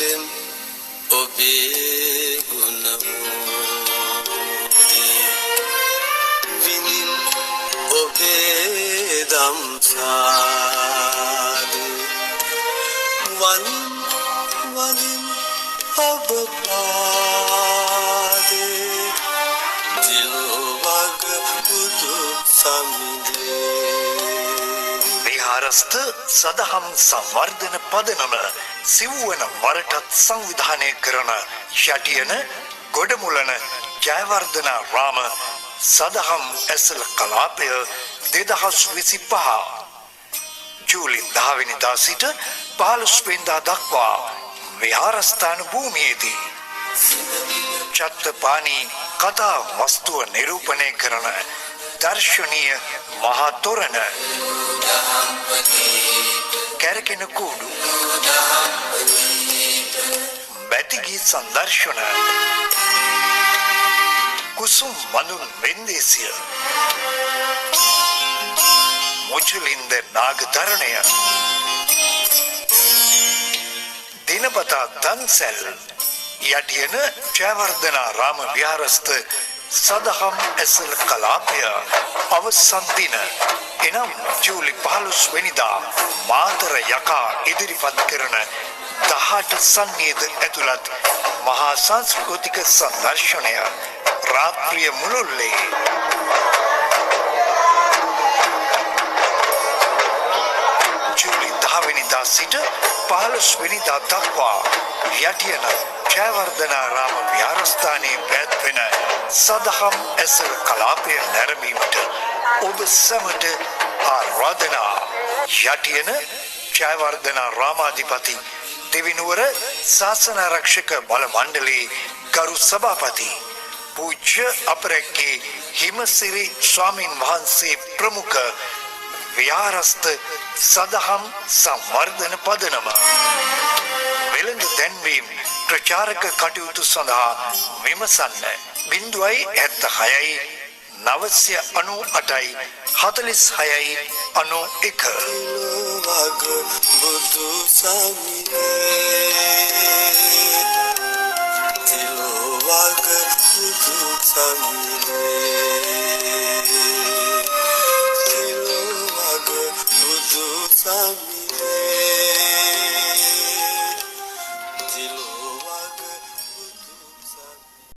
එලෙම් ඔබේ ගුණමෝඩිය විනින් ඔබේ දම්සාදු වනින් වනින් ඔබ පාදේ දිලවග බුදු සමිඳේ විහාරස්ථ සදහම් සංවර්ධන පදනම සිව්වන වරටත් සංවිධානය කරන යටියන ගොඩමුලන ජයවර්ධන රාම සදහම් ඇසළ කලාපය 2025 ජූලි 10 වෙනිදා සිට 15 වෙනිදා දක්වා විහාරස්ථාන භූමියේදී චත්තපාණී කතා වස්තුව නිරූපණය කරන දර්ශනීය මහා තොරණ කැරකෙන කූඩු බැතිගී සංදර්ශන කුසුම් මඳුන් වෙන්දේසිය මුචලින්ද නාගතරණය දිනපතා දන්සැල් යටියන ජයවර්ධනාරාම විහාරස්ථ සදහම් ඇසළ කලාපය අවසන් දින එනම් ජූලි 15 වෙනිදා මාතර යකා ඉදිරිපත් කරන 18 සංවේද ඇතුළත් මහා සංස්කෘතික සංදර්ශනය රාත්‍රිය මුළුල්ලේ ජූලි 10 වෙනිදා සිට 15 වෙනිදා දක්වා යටියන ජයවර්ධනාරාම විහාරස්ථානයේ පැවැත්වෙන සදහම් ඇසළ කලාපය නැරඹීමට ඔබ සැමට ආරාධනා යටියන ජයවර්ධනාරාමාධිපති දෙවිනුවර ශාසන ආරක්ෂක බල මණ්ඩලයේ ගරු සභාපති පූජ්‍ය අපරැක්කේ හිමසිරි ස්වාමින් වහන්සේ ප්‍රමුඛ විහාරස්ථ සදහම් සංවර්ධන පදනම වෙළඳ දැන්වීම ප්‍රචාරක කටයුතු සඳහා විමසන්න 076 998 46 91 වග බුදු සමිඳේ දිලවග බුදු සමිඳේ